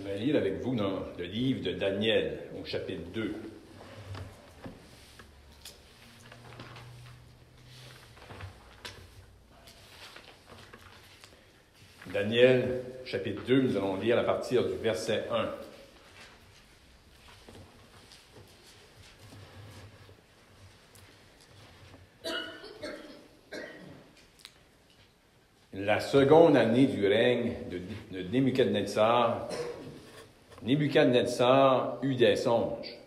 Je vais lire avec vous dans le livre de Daniel, au chapitre 2. Daniel, chapitre 2, nous allons lire à partir du verset 1. La seconde année du règne de Nebuchadnezzar, Nebuchadnezzar eut des songes.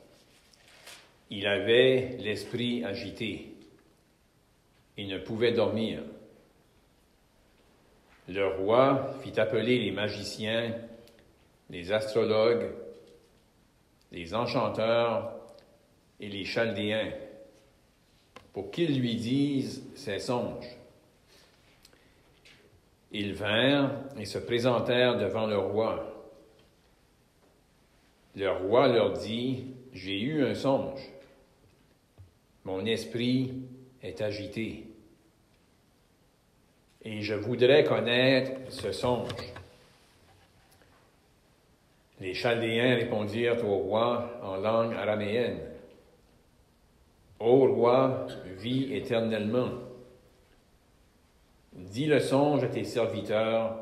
Il avait l'esprit agité. Il ne pouvait dormir. Le roi fit appeler les magiciens, les astrologues, les enchanteurs et les chaldéens pour qu'ils lui disent ses songes. Ils vinrent et se présentèrent devant le roi. Le roi leur dit, « J'ai eu un songe. Mon esprit est agité. Et je voudrais connaître ce songe. » Les Chaldéens répondirent au roi en langue araméenne. « Ô roi, vis éternellement. Dis le songe à tes serviteurs,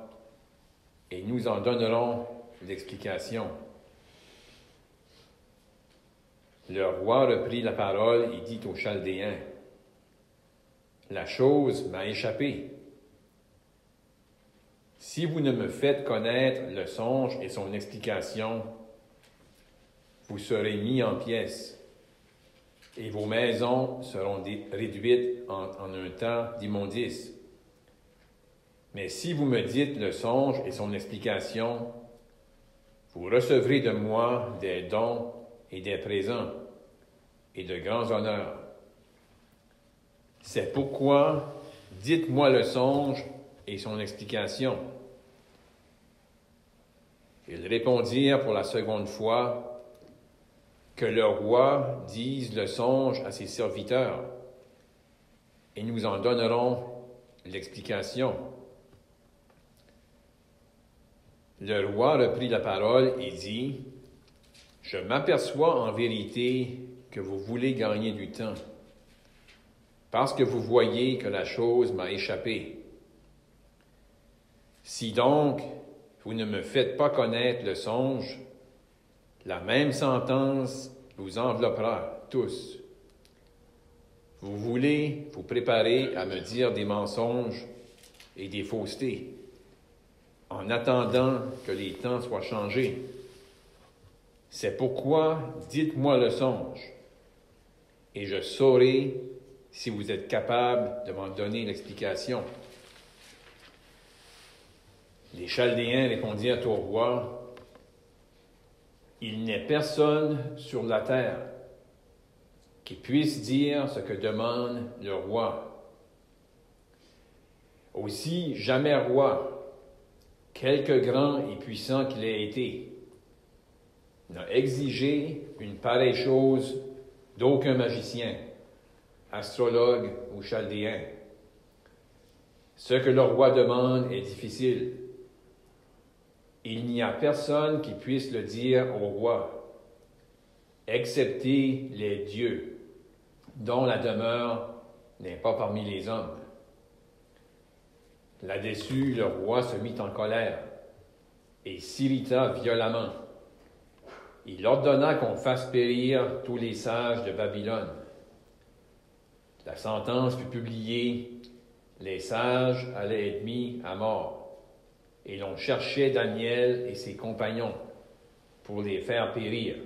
et nous en donnerons l'explication. » Le roi reprit la parole et dit aux Chaldéens, « La chose m'a échappé. Si vous ne me faites connaître le songe et son explication, vous serez mis en pièces, et vos maisons seront réduites en un temps d'immondice. Mais si vous me dites le songe et son explication, vous recevrez de moi des dons et des présents et de grands honneurs. C'est pourquoi dites-moi le songe et son explication. » Ils répondirent pour la seconde fois, « Que le roi dise le songe à ses serviteurs, et nous en donnerons l'explication. » Le roi reprit la parole et dit, « Je m'aperçois en vérité que vous voulez gagner du temps, parce que vous voyez que la chose m'a échappé. Si donc vous ne me faites pas connaître le songe, la même sentence vous enveloppera tous. Vous voulez vous préparer à me dire des mensonges et des faussetés, en attendant que les temps soient changés. C'est pourquoi dites-moi le songe, et je saurai si vous êtes capable de m'en donner l'explication. » Les Chaldéens répondirent au roi, « Il n'est personne sur la terre qui puisse dire ce que demande le roi. Aussi, jamais roi, quelque grand et puissant qu'il ait été, n'a exigé une pareille chose d'aucun magicien, astrologue ou chaldéen. Ce que le roi demande est difficile. Il n'y a personne qui puisse le dire au roi, excepté les dieux, dont la demeure n'est pas parmi les hommes. » Là-dessus, le roi se mit en colère et s'irrita violemment. Il ordonna qu'on fasse périr tous les sages de Babylone. La sentence fut publiée, les sages allaient être mis à mort, et l'on cherchait Daniel et ses compagnons pour les faire périr.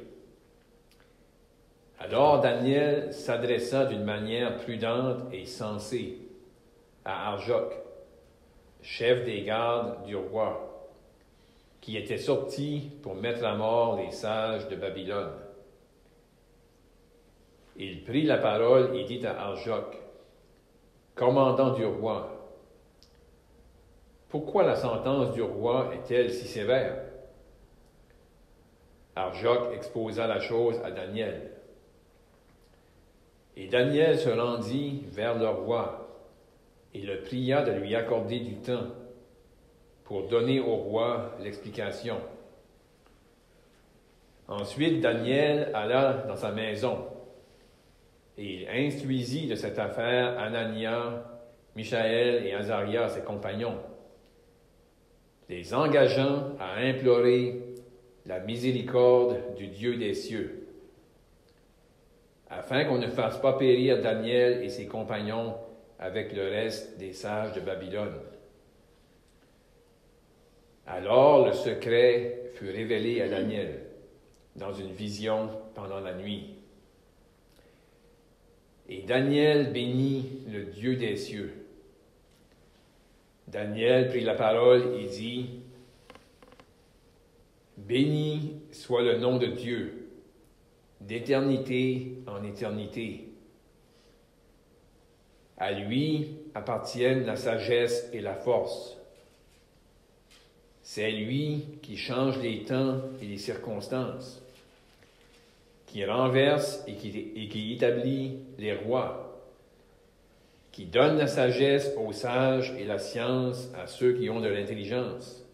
Alors Daniel s'adressa d'une manière prudente et sensée à Arjoc, chef des gardes du roi, qui était sorti pour mettre à mort les sages de Babylone. Il prit la parole et dit à Arjoc, commandant du roi, « Pourquoi la sentence du roi est-elle si sévère? » Arjoc exposa la chose à Daniel. Et Daniel se rendit vers le roi et le pria de lui accorder du temps pour donner au roi l'explication. Ensuite, Daniel alla dans sa maison et il instruisit de cette affaire Anania, Michaël et Azaria, ses compagnons, les engageant à implorer la miséricorde du Dieu des cieux, afin qu'on ne fasse pas périr Daniel et ses compagnons avec le reste des sages de Babylone. Alors le secret fut révélé à Daniel dans une vision pendant la nuit. Et Daniel bénit le Dieu des cieux. Daniel prit la parole et dit, « Béni soit le nom de Dieu, d'éternité en éternité. À lui appartiennent la sagesse et la force. C'est lui qui change les temps et les circonstances, qui renverse et qui établit les rois, qui donne la sagesse aux sages et la science à ceux qui ont de l'intelligence.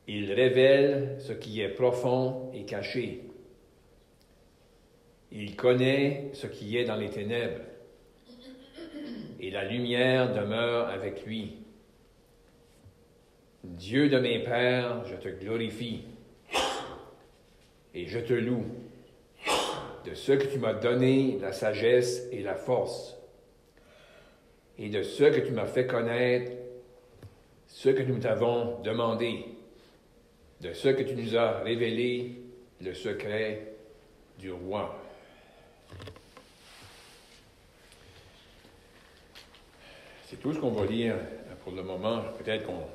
Il révèle ce qui est profond et caché. Il connaît ce qui est dans les ténèbres, et la lumière demeure avec lui. Dieu de mes pères, je te glorifie et je te loue de ce que tu m'as donné la sagesse et la force, et de ce que tu m'as fait connaître, ce que nous t'avons demandé, de ce que tu nous as révélé, le secret du roi. » C'est tout ce qu'on va lire pour le moment. Peut-être qu'on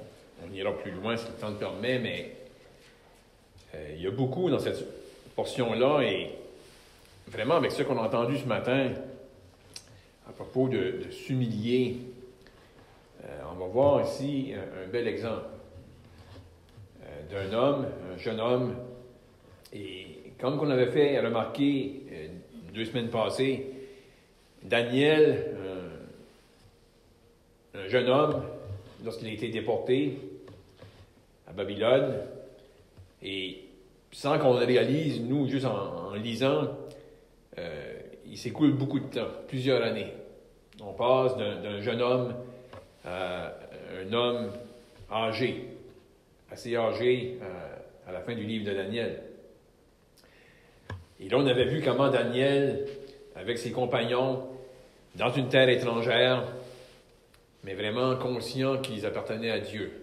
ira plus loin si le temps le permet, mais il y a beaucoup dans cette portion-là, et vraiment avec ce qu'on a entendu ce matin à propos de s'humilier, on va voir ici un bel exemple d'un homme, un jeune homme, et comme on avait fait remarquer 2 semaines passées, Daniel, un jeune homme, lorsqu'il a été déporté à Babylone, et sans qu'on le réalise, nous, juste en lisant, il s'écoule beaucoup de temps, plusieurs années. On passe d'un jeune homme à un homme âgé, assez âgé à la fin du livre de Daniel. Et là, on avait vu comment Daniel, avec ses compagnons, dans une terre étrangère, mais vraiment conscient qu'ils appartenaient à Dieu.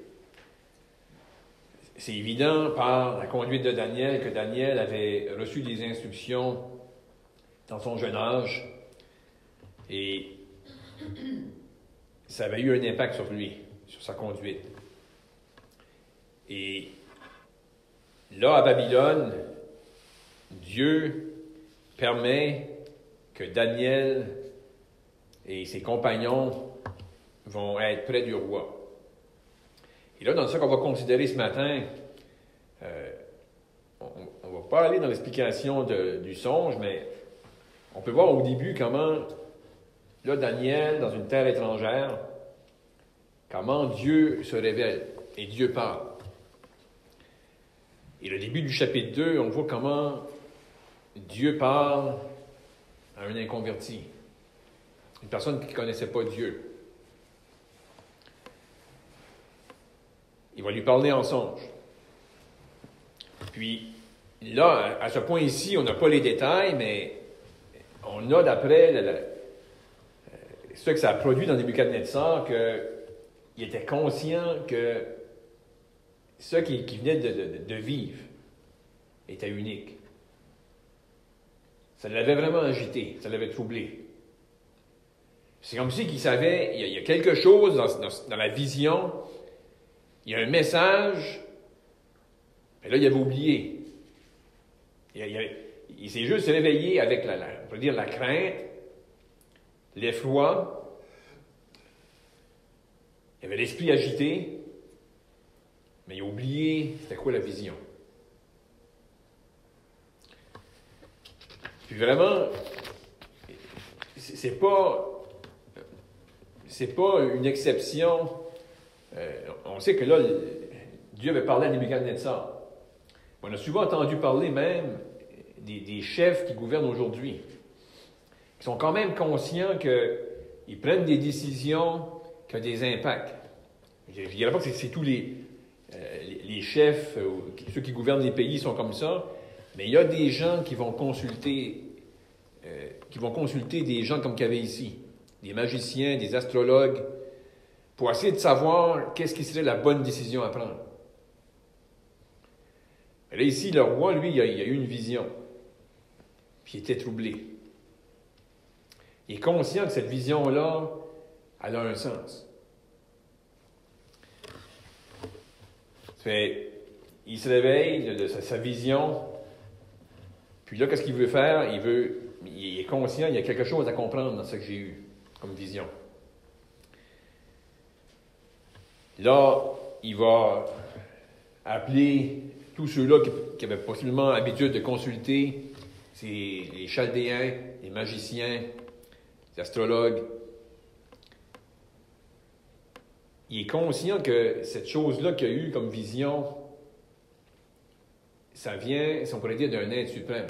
C'est évident par la conduite de Daniel que Daniel avait reçu des instructions dans son jeune âge, et ça avait eu un impact sur lui, sur sa conduite. Et là, à Babylone, Dieu permet que Daniel et ses compagnons vont être près du roi. Et là, dans ce qu'on va considérer ce matin, on ne va pas aller dans l'explication du songe, mais on peut voir au début comment, là, Daniel, dans une terre étrangère, comment Dieu se révèle et Dieu parle. Et le début du chapitre 2, on voit comment Dieu parle à un inconverti, une personne qui ne connaissait pas Dieu. Il va lui parler en songe. Puis, là, à ce point ici, on n'a pas les détails, mais on a d'après ce que ça a produit dans Nebuchadnezzar, qu'il était conscient que ce qui venait de vivre était unique. Ça l'avait vraiment agité, ça l'avait troublé. C'est comme si qu'il savait, il y a quelque chose dans la vision, il y a un message, mais là, il avait oublié. Il s'est juste réveillé avec on peut dire la crainte, l'effroi. Il avait l'esprit agité, mais il a oublié c'était quoi la vision. Puis vraiment, c'est pas une exception. On sait que là, Dieu avait parlé à Nebuchadnezzar. On a souvent entendu parler même des chefs qui gouvernent aujourd'hui, qui sont quand même conscients qu'ils prennent des décisions qui ont des impacts. Je ne dirais pas que c'est tous les chefs, ceux qui gouvernent les pays sont comme ça, mais il y a des gens qui vont consulter des gens comme qu'il y avait ici, des magiciens, des astrologues, pour essayer de savoir qu'est-ce qui serait la bonne décision à prendre. Et là, ici, le roi, lui, il a eu une vision, puis il était troublé. Il est conscient que cette vision-là, elle a un sens. Il se réveille de sa vision, puis là, qu'est-ce qu'il veut faire? Il est conscient, il y a quelque chose à comprendre dans ce que j'ai eu comme vision. Là, il va appeler tous ceux-là qui avaient possiblement l'habitude de consulter, c'est les Chaldéens, les magiciens, les astrologues. Il est conscient que cette chose-là qu'il a eue comme vision, ça vient, si on pourrait dire, d'un être suprême.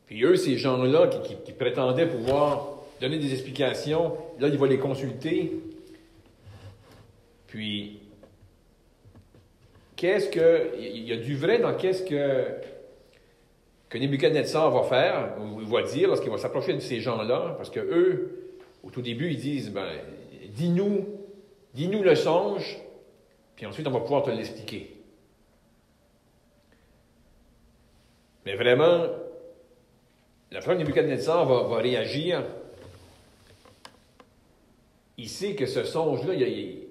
Puis eux, ces gens-là qui prétendaient pouvoir donner des explications, là, il va les consulter. Puis, il y a du vrai dans qu'est-ce que Nebuchadnezzar va faire, ou il va dire lorsqu'il va s'approcher de ces gens-là, parce que eux, au tout début, ils disent, dis-nous le songe, puis ensuite on va pouvoir te l'expliquer. Mais vraiment, la fois que Nebuchadnezzar va réagir, il sait que ce songe-là, il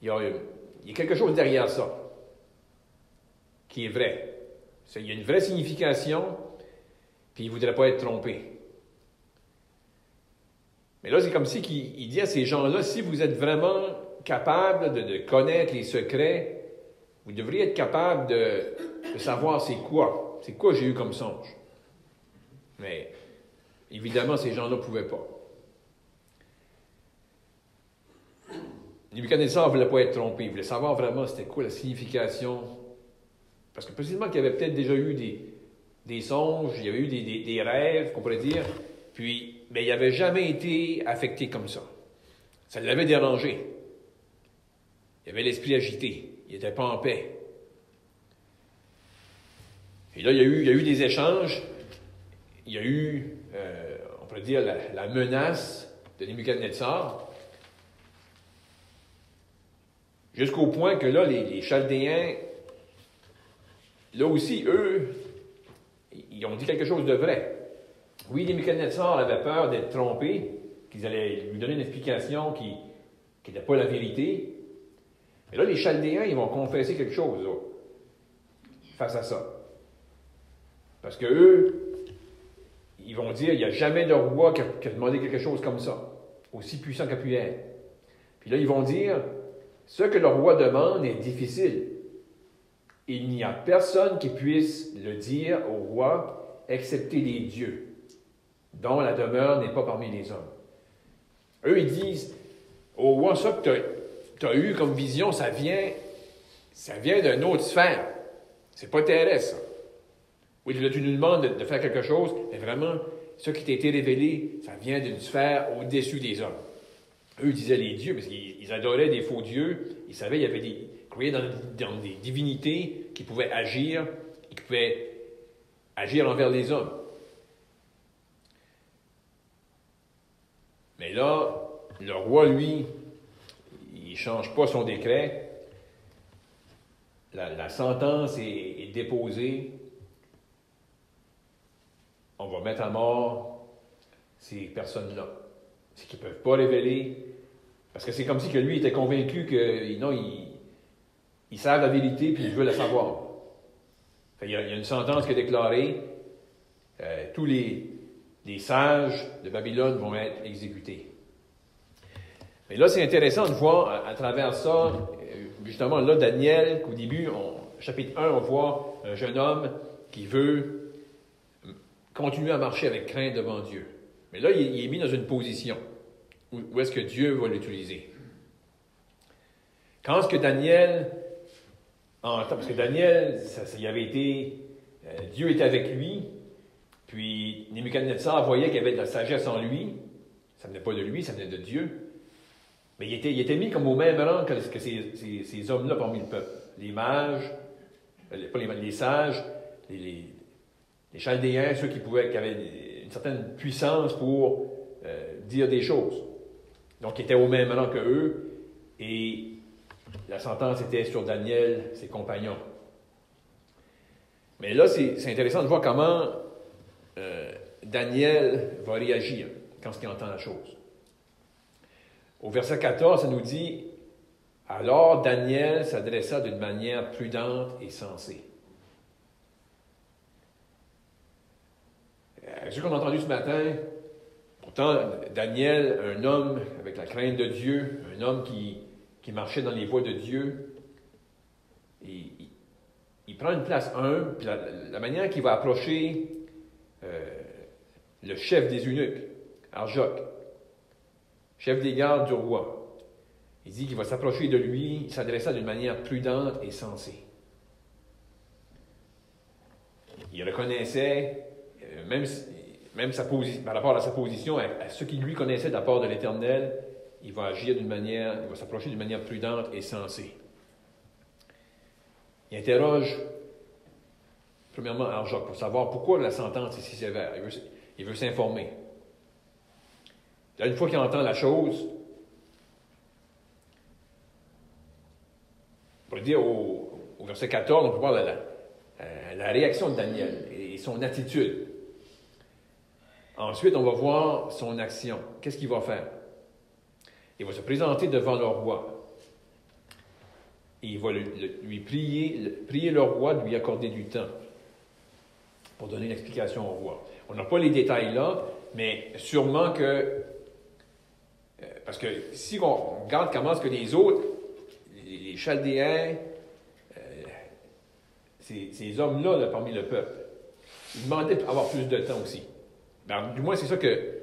y a quelque chose derrière ça, qui est vrai. Il y a une vraie signification, puis il ne voudrait pas être trompé. Mais là, c'est comme si il dit à ces gens-là, si vous êtes vraiment capable de connaître les secrets, vous devriez être capable de savoir c'est quoi j'ai eu comme songe. Mais évidemment, ces gens-là ne pouvaient pas. Nebuchadnezzar ne voulait pas être trompé. Il voulait savoir vraiment c'était quoi la signification. Parce que possiblement qu'il y avait peut-être déjà eu des songes, il y avait eu des rêves, qu'on pourrait dire, puis, mais il n'avait jamais été affecté comme ça. Ça l'avait dérangé. Il avait l'esprit agité. Il n'était pas en paix. Et là, il y a eu des échanges. Il y a eu, on pourrait dire, la menace de Nebuchadnezzar. Jusqu'au point que là, les Chaldéens, là aussi, eux, ils ont dit quelque chose de vrai. Oui, Nebuchadnezzar avait peur d'être trompé, qu'ils allaient lui donner une explication qui n'était pas la vérité. Mais là, les Chaldéens, ils vont confesser quelque chose là, face à ça. Parce que eux, ils vont dire, il n'y a jamais de roi qui a demandé quelque chose comme ça, aussi puissant qu'a pu être. Puis là, ils vont dire, ce que le roi demande est difficile. Il n'y a personne qui puisse le dire au roi, excepté les dieux, dont la demeure n'est pas parmi les hommes. Eux, ils disent, au roi, ça que tu as eu comme vision, ça vient d'une autre sphère. C'est pas terrestre, ça. Oui, là, tu nous demandes de faire quelque chose, mais vraiment, ce qui t'a été révélé, ça vient d'une sphère au-dessus des hommes. Eux disaient les dieux, parce qu'ils adoraient des faux dieux. Ils savaient qu'il y avait croyaient dans des divinités qui pouvaient agir, et qui pouvaient agir envers les hommes. Mais là, le roi, lui, il ne change pas son décret. La sentence est déposée. On va mettre à mort ces personnes-là. C'est qu'ils ne peuvent pas révéler. Parce que c'est comme si que lui était convaincu que non, il savent la vérité puis il veut la savoir. Il y a une sentence qui est déclarée. Tous les sages de Babylone vont être exécutés. Mais là, c'est intéressant de voir à travers ça, justement là, Daniel, qu'au début, chapitre 1, on voit un jeune homme qui veut continuer à marcher avec crainte devant Dieu. Mais là, il est mis dans une position où est-ce que Dieu va l'utiliser. Quand est-ce que Daniel parce que Daniel, il avait été, Dieu était avec lui, puis Nebuchadnezzar voyait qu'il y avait de la sagesse en lui. Ça ne venait pas de lui, ça venait de Dieu. Mais il était mis comme au même rang que ces hommes-là parmi le peuple. Les mages, pas les sages, les Chaldéens, ceux qui avaient une certaine puissance pour dire des choses. Donc, ils étaient au même rang que eux, et la sentence était sur Daniel, ses compagnons. Mais là, c'est intéressant de voir comment Daniel va réagir quand il entend la chose. Au verset 14, ça nous dit « Alors Daniel s'adressa d'une manière prudente et sensée. » Ce qu'on a entendu ce matin, pourtant, Daniel, un homme avec la crainte de Dieu, un homme qui marchait dans les voies de Dieu, il prend une place humble, puis la manière qu'il va approcher le chef des eunuques, Arjoc, chef des gardes du roi, il dit qu'il va s'approcher de lui, il s'adressa d'une manière prudente et sensée. Il reconnaissait, même par rapport à sa position, à ce qu'il lui connaissait de la part de l'Éternel, il va s'approcher d'une manière prudente et sensée. Il interroge, premièrement, Arjoc pour savoir pourquoi la sentence est si sévère. Il veut s'informer. Là, une fois qu'il entend la chose, on peut dire au verset 14, on peut voir la réaction de Daniel et son attitude. Ensuite, on va voir son action. Qu'est-ce qu'il va faire? Il va se présenter devant le roi. Et il va lui prier le roi de lui accorder du temps pour donner une explication au roi. On n'a pas les détails là, mais sûrement que... parce que si on regarde comment est-ce que les autres, les Chaldéens, ces hommes-là là, parmi le peuple, ils demandaient d'avoir plus de temps aussi. Ben, du moins, c'est ça que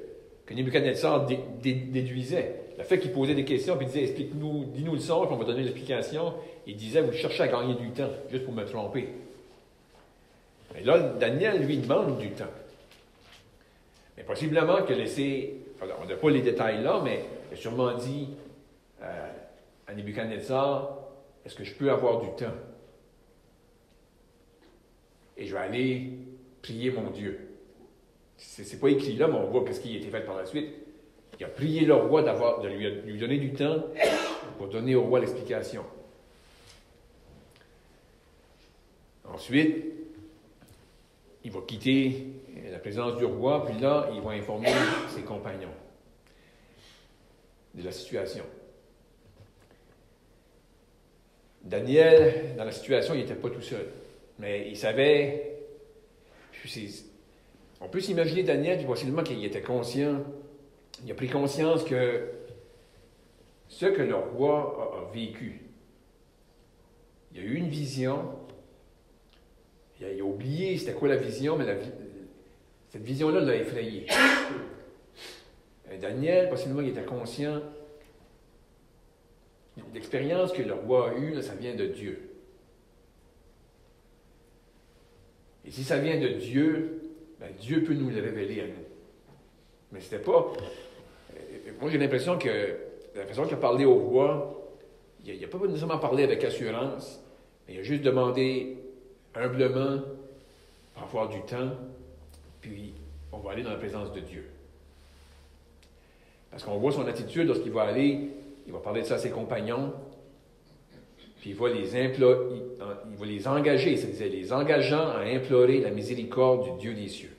Nebuchadnezzar déduisait. Le fait qu'il posait des questions, puis il disait, explique-nous, dis-nous le sort, puis on va donner l'explication. Il disait, vous cherchez à gagner du temps, juste pour me tromper. Mais là, Daniel, lui, demande du temps. Mais possiblement que on n'a pas les détails là, mais il a sûrement dit à Nebuchadnezzar, est-ce que je peux avoir du temps? Et je vais aller prier mon Dieu. C'est pas écrit là, mais on voit ce qui a été fait par la suite. Il a prié le roi de lui donner du temps pour donner au roi l'explication. Ensuite, il va quitter la présence du roi, puis là, il va informer ses compagnons de la situation. Daniel, dans la situation, il n'était pas tout seul. Mais il savait... On peut s'imaginer Daniel, possiblement qu'il était conscient, il a pris conscience que ce que le roi a vécu, il a eu une vision, il a oublié c'était quoi la vision, mais cette vision-là l'a effrayé. Daniel, possiblement, il était conscient de l'expérience que le roi a eue, là, ça vient de Dieu. Et si ça vient de Dieu, ben Dieu peut nous le révéler à nous. Mais c'était pas... Moi, j'ai l'impression que la façon qu'il a parlé au roi, il n'a pas nécessairement parlé avec assurance, mais il a juste demandé humblement pour avoir du temps, puis on va aller dans la présence de Dieu. Parce qu'on voit son attitude lorsqu'il va aller, il va parler de ça à ses compagnons, puis il va les engager, c'est-à-dire les engageant à implorer la miséricorde du Dieu des cieux.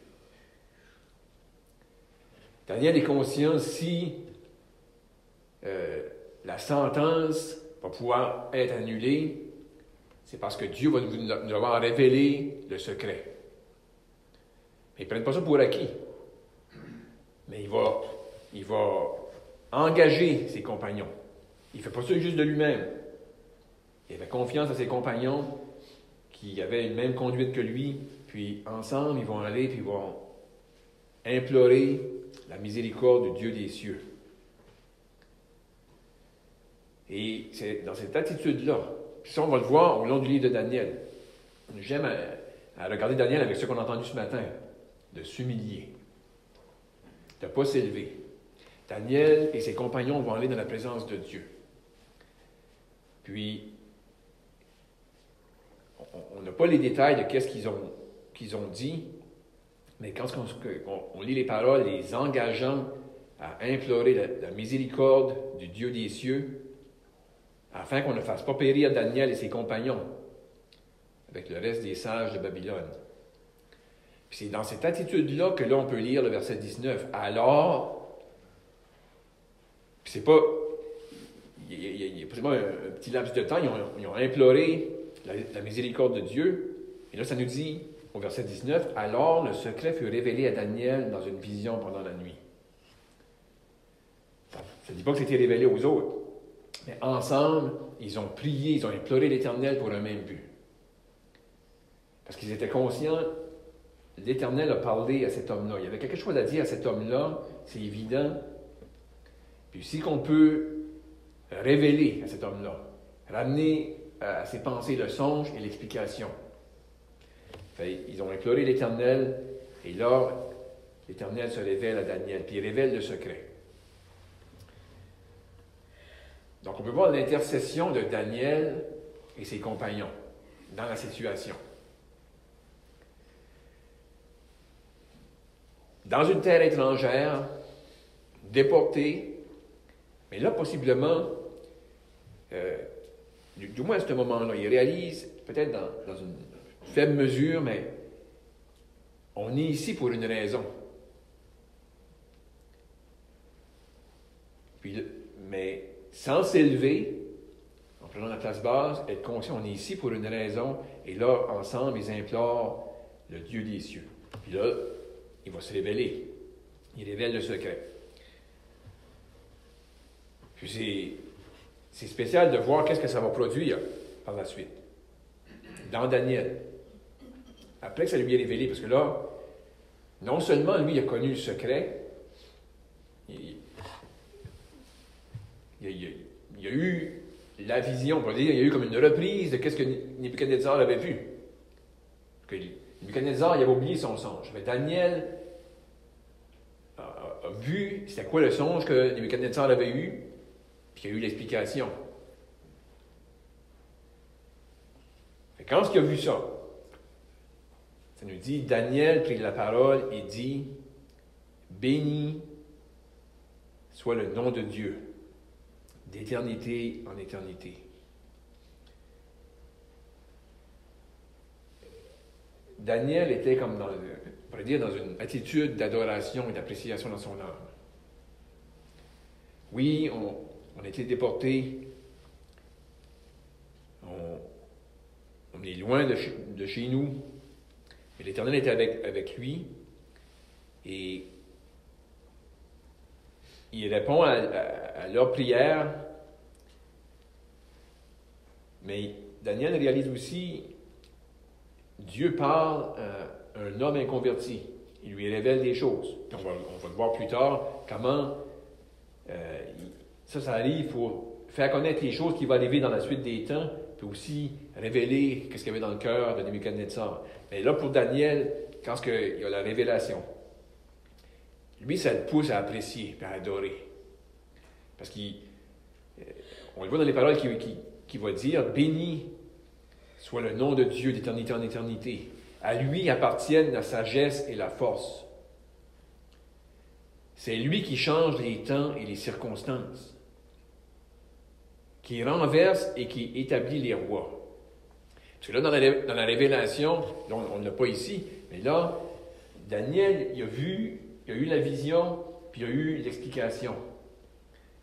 Daniel est conscient si la sentence va pouvoir être annulée, c'est parce que Dieu va nous avoir révélé le secret. Mais ils ne prennent pas ça pour acquis. Mais il va engager ses compagnons. Il ne fait pas ça juste de lui-même. Il avait confiance à ses compagnons qui avaient une même conduite que lui, puis ensemble, ils vont aller, puis ils vont implorer la miséricorde du Dieu des cieux. Et c'est dans cette attitude-là Puis ça, on va le voir au long du livre de Daniel. J'aime à regarder Daniel avec ce qu'on a entendu ce matin, de s'humilier, de ne pas s'élever. Daniel et ses compagnons vont aller dans la présence de Dieu. Puis, on n'a pas les détails de qu'est-ce qu'ils ont dit, mais quand on lit les paroles, les engageant à implorer la miséricorde du Dieu des cieux, afin qu'on ne fasse pas périr Daniel et ses compagnons avec le reste des sages de Babylone. Puis c'est dans cette attitude-là que là, on peut lire le verset 19. Alors, puis c'est pas... Il y a possiblement un petit laps de temps, ils ont imploré la miséricorde de Dieu. Et là, ça nous dit, au verset 19, « Alors le secret fut révélé à Daniel dans une vision pendant la nuit. » Ça ne dit pas que c'était révélé aux autres. Mais ensemble, ils ont prié, ils ont imploré l'Éternel pour un même but. Parce qu'ils étaient conscients, l'Éternel a parlé à cet homme-là. Il y avait quelque chose à dire à cet homme-là, c'est évident. Puis si qu'on peut révéler à cet homme-là, ramener à ses pensées le songe et l'explication. Ils ont imploré l'Éternel, et là, l'Éternel se révèle à Daniel, puis il révèle le secret. Donc, on peut voir l'intercession de Daniel et ses compagnons dans la situation. Dans une terre étrangère, déportés, mais là, possiblement, du moins à ce moment-là, ils réalisent, peut-être dans une faible mesure, mais on est ici pour une raison. Mais sans s'élever, en prenant la place basse, être conscient, on est ici pour une raison, et là, ensemble, ils implorent le Dieu des cieux. Puis là, il va se révéler. Il révèle le secret. Puis c'est spécial de voir qu'est-ce que ça va produire par la suite. Dans Daniel. Après que ça lui est révélé, parce que là, non seulement lui, il a connu le secret, il y a eu la vision, on peut dire, il y a eu comme une reprise de qu'est-ce que Nebuchadnezzar avait vu. Parce que Nebuchadnezzar, il avait oublié son songe. Mais Daniel a vu c'était quoi le songe que Nebuchadnezzar avait eu, puis il y a eu l'explication. Et quand il a vu ça, ça nous dit, Daniel prit la parole et dit, « Béni soit le nom de Dieu, d'éternité en éternité. » Daniel était comme dans une attitude d'adoration et d'appréciation dans son âme. Oui, on a été déportés, on est loin de chez nous, mais l'Éternel était avec lui, et il répond à leur prière, mais Daniel réalise aussi, Dieu parle à un homme inconverti. Il lui révèle des choses. On va le voir plus tard, comment ça arrive pour faire connaître les choses qui vont arriver dans la suite des temps, puis aussi révéler ce qu'il y avait dans le cœur de Nebuchadnezzar. Mais là, pour Daniel, quand il y a la révélation, lui, ça le pousse à apprécier et à adorer. Parce qu'on le voit dans les paroles qu'il va dire, « Béni soit le nom de Dieu d'éternité en éternité. À lui appartiennent la sagesse et la force. C'est lui qui change les temps et les circonstances, qui renverse et qui établit les rois. » Parce que là, dans la révélation, là, on ne l'a pas ici, mais là, Daniel, il a eu la vision, puis il a eu l'explication.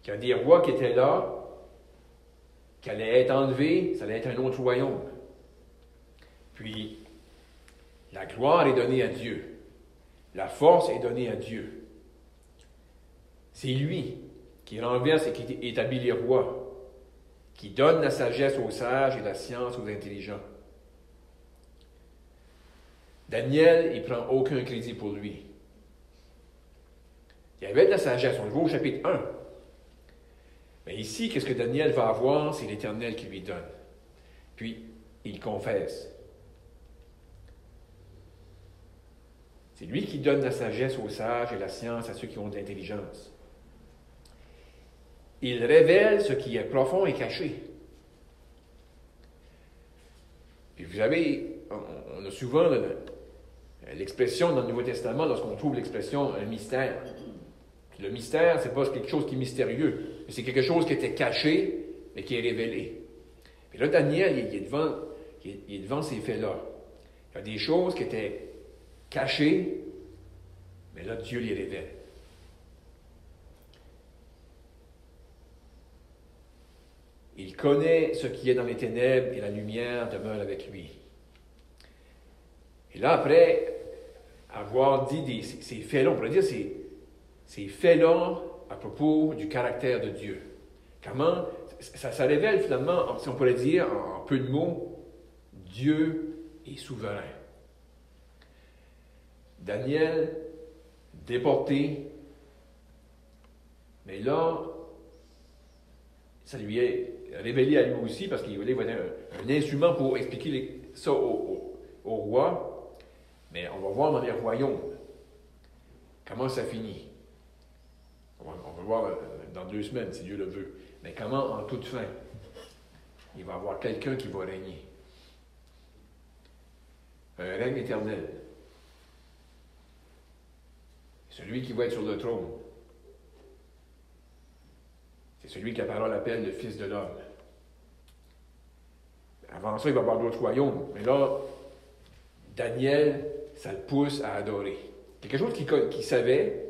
Qu'il y a des rois qui étaient là, qui allaient être enlevés, ça allait être un autre royaume. Puis, la gloire est donnée à Dieu. La force est donnée à Dieu. C'est lui qui renverse et qui établit les rois, qui donne la sagesse aux sages et la science aux intelligents. Daniel, il ne prend aucun crédit pour lui. Il y avait de la sagesse, on le voit au chapitre 1. Mais ici, qu'est-ce que Daniel va avoir? C'est l'Éternel qui lui donne. puis il confesse. C'est lui qui donne la sagesse aux sages et la science à ceux qui ont de l'intelligence. Il révèle ce qui est profond et caché. Puis vous savez, on a souvent l'expression dans le Nouveau Testament, lorsqu'on trouve l'expression un mystère. Puis le mystère, c'est pas quelque chose qui est mystérieux, mais c'est quelque chose qui était caché, mais qui est révélé. Puis là, Daniel, il est devant ces faits-là. Il y a des choses qui étaient cachées, mais là, Dieu les révèle. Il connaît ce qui est dans les ténèbres et la lumière demeure avec lui. Et là, après avoir dit ces faits-là, on pourrait dire ces faits-là à propos du caractère de Dieu. Comment ça révèle finalement, si on pourrait dire en peu de mots, Dieu est souverain. Daniel, déporté, mais là, ça lui est révélé à lui aussi parce qu'il voulait avoir un instrument pour expliquer ça au roi. Mais on va voir dans les royaumes comment ça finit. On va voir dans 2 semaines, si Dieu le veut. Mais comment, en toute fin, il va y avoir quelqu'un qui va régner. Un règne éternel. Celui qui va être sur le trône. C'est celui que la parole appelle le Fils de l'homme. Avant ça, il va y avoir d'autres royaumes. Mais là, Daniel, ça le pousse à adorer. Quelque chose qu'il savait,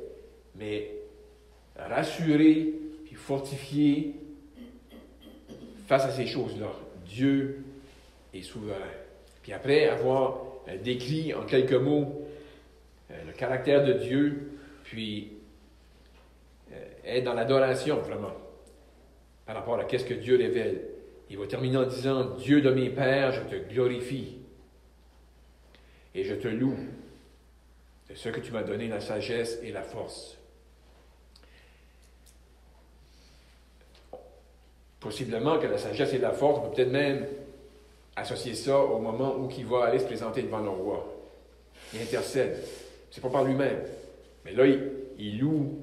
mais rassuré, puis fortifié face à ces choses-là. Dieu est souverain. Puis après avoir décrit en quelques mots le caractère de Dieu, puis être dans l'adoration, vraiment, par rapport à qu'est-ce que Dieu révèle. Il va terminer en disant, « Dieu de mes pères, je te glorifie et je te loue de ce que tu m'as donné la sagesse et la force. » Possiblement que la sagesse et la force, on peut peut-être même associer ça au moment où il va aller se présenter devant le roi. Il intercède. C'est pas par lui-même. Mais là, il loue,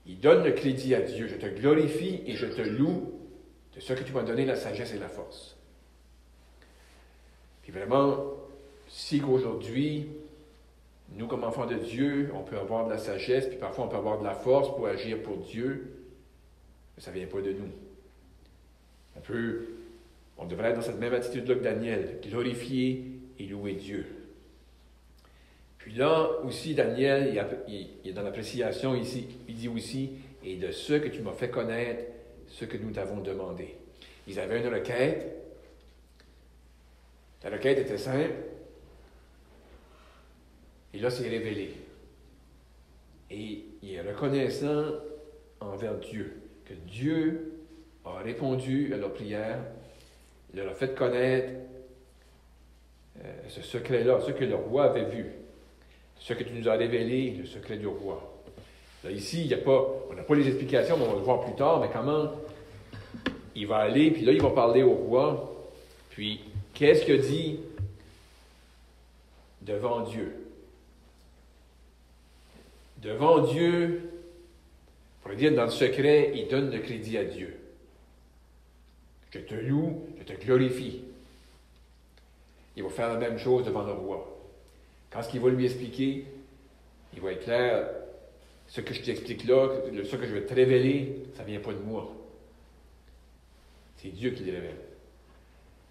il donne le crédit à Dieu. « Je te glorifie et je te loue de ce que tu m'as donné la sagesse et la force. » Puis vraiment, si qu'aujourd'hui, nous, comme enfants de Dieu, on peut avoir de la sagesse, puis parfois on peut avoir de la force pour agir pour Dieu, mais ça ne vient pas de nous. On devrait être dans cette même attitude-là que Daniel, glorifier et louer Dieu. Puis là aussi, Daniel, il est dans l'appréciation ici, il dit aussi, « Et de ce que tu m'as fait connaître, ce que nous t'avons demandé. » Ils avaient une requête. La requête était simple. Et là, c'est révélé. Et il est reconnaissant envers Dieu, que Dieu a répondu à leur prière, leur a fait connaître ce secret-là, ce que le roi avait vu, ce que tu nous as révélé, le secret du roi. Là, ici, on n'a pas les explications, mais on va le voir plus tard, mais comment il va aller, puis là, il va parler au roi, puis qu'est-ce qu'il dit devant Dieu? Devant Dieu, on pourrait dire dans le secret, il donne le crédit à Dieu. Je te loue, je te glorifie. Il va faire la même chose devant le roi. Quand ce qu'il va lui expliquer, il va être clair, ce que je t'explique là, ce que je vais te révéler, ça ne vient pas de moi. C'est Dieu qui le révèle.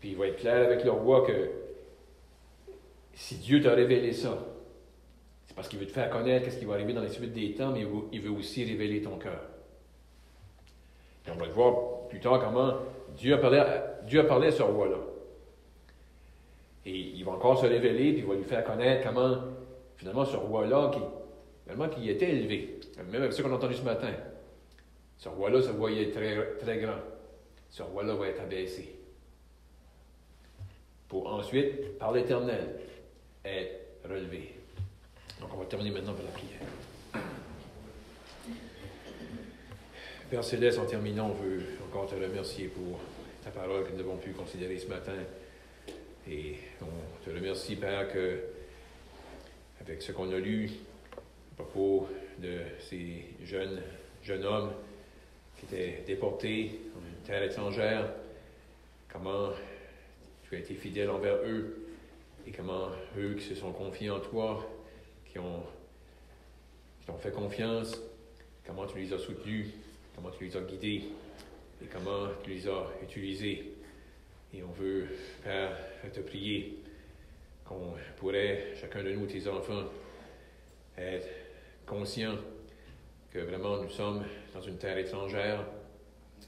Puis il va être clair avec le roi que si Dieu t'a révélé ça, c'est parce qu'il veut te faire connaître ce qui va arriver dans les suites des temps, mais il veut aussi révéler ton cœur. Et on va le voir plus tard comment Dieu a parlé à ce roi-là. Et il va encore se révéler, puis il va lui faire connaître comment, finalement, ce roi-là, qui était élevé, même avec ce qu'on a entendu ce matin, ce roi-là se voyait très, très grand. Ce roi-là va être abaissé. Pour ensuite, par l'Éternel, être relevé. Donc, on va terminer maintenant par la prière. Père Céleste, en terminant, on veut encore te remercier pour ta parole que nous avons pu considérer ce matin. Et on te remercie, Père, que avec ce qu'on a lu à propos de ces jeunes hommes qui étaient déportés dans une terre étrangère, comment tu as été fidèle envers eux et comment eux qui se sont confiés en toi, qui t'ont fait confiance, comment tu les as soutenus, comment tu les as guidés et comment tu les as utilisés. Et on veut, Père, te prier qu'on pourrait, chacun de nous, tes enfants, être conscients que vraiment nous sommes dans une terre étrangère,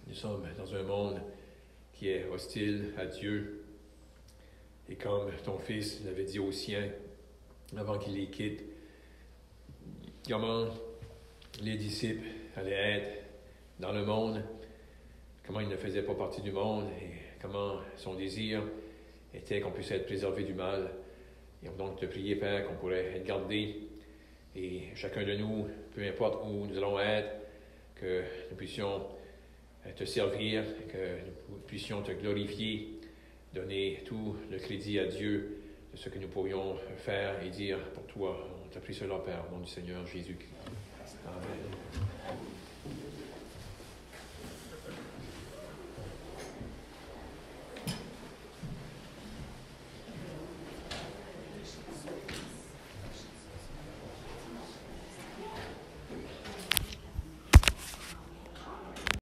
nous sommes dans un monde qui est hostile à Dieu. Et comme ton Fils l'avait dit aux siens avant qu'il les quitte, comment les disciples allaient être dans le monde, comment ils ne faisaient pas partie du monde et comment son désir était qu'on puisse être préservé du mal. Et on donc te prier, Père, qu'on pourrait être gardés et chacun de nous, peu importe où nous allons être, que nous puissions te servir, que nous puissions te glorifier, donner tout le crédit à Dieu de ce que nous pourrions faire et dire pour toi. On t'a pris cela, Père, au nom du Seigneur Jésus-Christ. Amen.